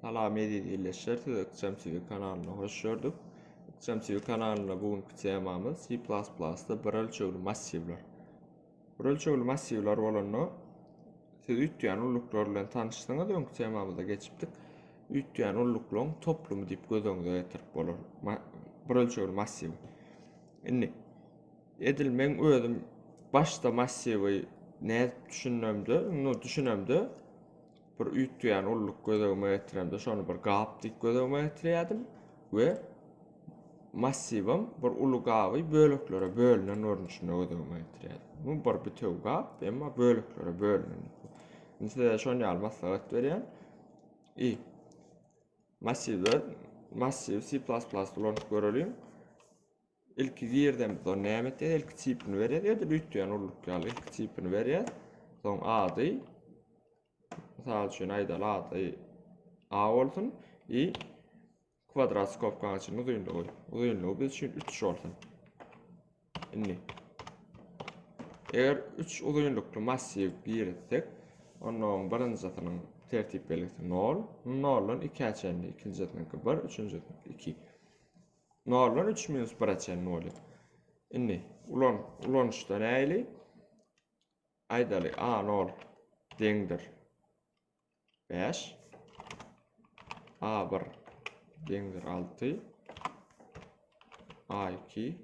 Salam izleyiciler, Iqcam TV kanalına hoş gördük. Iqcam TV kanalına bugünkü temamız C++'da bir ölçeğli massivler. Bir ölçeğli massivler bolanno siz ütüyen ulluklar bilen tanıştığınız öňkü temamyza geçipdik. Ütüyen ulluklaryň toplumy diýip gözüňize getirip bolar. Bir ölçeğli massiv. Indi edil men özüm başta massivi ne düşünemde bir ütüyen ulluk gözüme getiremde şonu bir gap diýip gözüme getirýärdim we massivim bir ulu gaby böleklere bölünen görnüşine gözüme getirýärdim. Bu bir bütöw gap emma böleklere bölünen. Indi şonu almaslagat berýän. Massiv C++ ulan görelim. İlki girdim do nämet ilk tipini berýär ýa-da ütüyen ulluk ýaly ilk tipini berýär. Soň ady misal üçin aýdala ady A bolsun, kvadrat skopkaň içine uzunlygy. Uzunlygy biz üçin 3 bolsun. Indi eger 3 uzunlukly massiv girsek, onuň birinji zatynyň tertip belgisi 0, 0 2 açanly, ikinji zatynyňky 1, üçüncü zatynyňky 2. 0 3 minus 1 açan 0. Indi ulanışda näýli? Aýdaly A0 deňdir 5, A1 deňdir 6, A2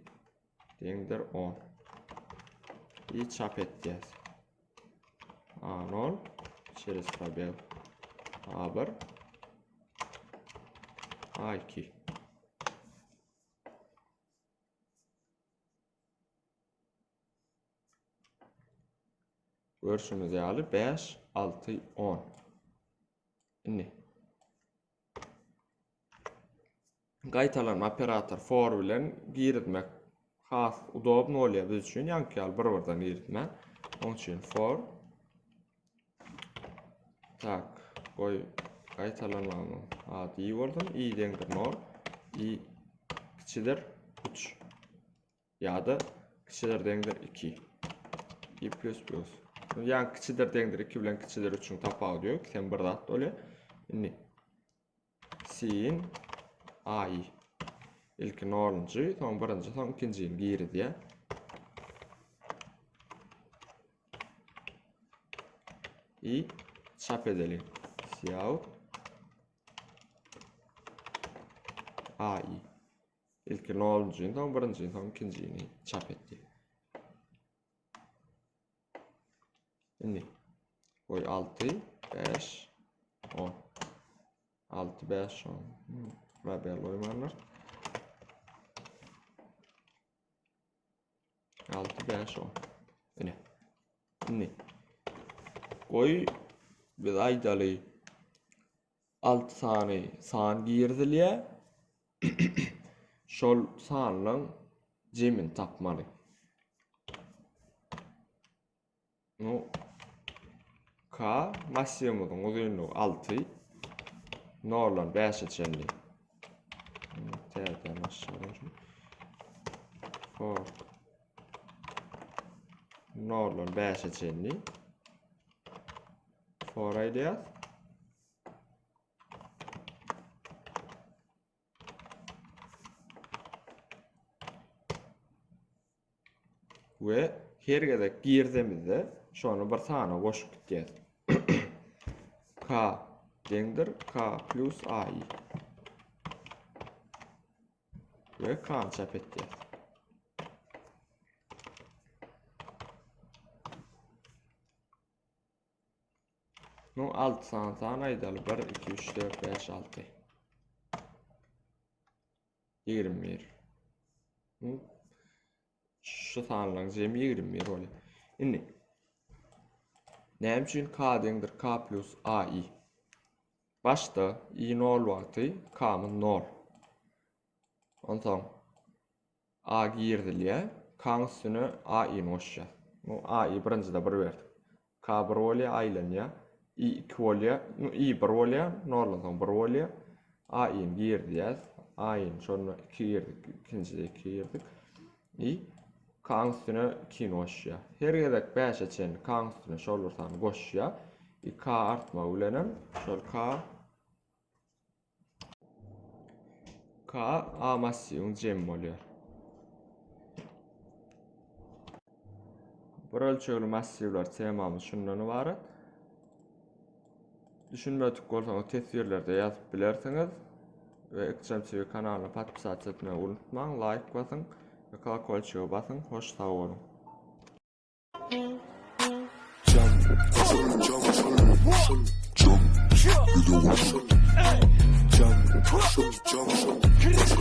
deňdir 10. Çap etdiýäs. A0 через пробел A1 A2. Görüşümüz ýaly 5, 6, 10. Indi gaýtalan operator for bilen giritmek has udobny bolýar biz üçin. Ýanky bir-birden giritmek. Oň üçin for tak goý gaýtalanmamy ady boldum. I deňdir 0, i kiçidir 3 ýa-da kiçidir deňdir 2. I++. Yani kiçidir deňdir 2 bilen kiçidir 3'ün tapagy diýok. Sen bir zat bolýar. Indi sin ai ilki 0-njy, soň 1-nji, soň 2-nji girdi. I çap edelim. Cout ai ilki 0-njy, soň 1-nji, soň 2-njini çap etdi. Indi koy 6, 5, 10. 6, 5, 10. Probel oymanlar. 6, 5, 10. Indi koy biz aýdaly 6 sany san girdilýär. Şol sanyň jemini tapmaly. K maksimumyň uzunlygy 6, 0 5 açanly. Täze aşağı. For 0 5 açanly. For aýdýar. We hergede girdimizde şonu bir sana boşluk gitýär. K deňdir K plus ai. Ve K çap etýär. No 6 sany aýdaly 1, 2, 3, 4, 5, 6. 21. Şu sanylaryň jemi 21 bolýar. Indi Näme üçin k deňdir k plus ai? Başda i 0 wagty k-my 0. Onsoň a girdilýär, k-nyň üstüne ai goşýar. Bu ai birincide 1 berdi. K 1 bolýar, aýlanýar. I 2 bolýar, i 1 bolýar, 0 soň 1 bolýar. Ai-ni girdiýär. Ai-ni şonu 2 girdik, ikincide 2 girdik. I k-nyň üstüne 2 goşýar. Her gezek 5-e çen k-nyň üstüne şol bir sany goşýar. I k artmak bilen şol k a massiwyň jemi bolýar. Bir ölçekli massivler temamız şundan ibaret. Düşünmedik bolsaňyz tesirlerde ýazyp bilersiňiz we Ykjam TV kanalyna podpisat etmeyi unutmaň, like basyň we kolokольчикka basyň. Hoş sag bolun. Jump,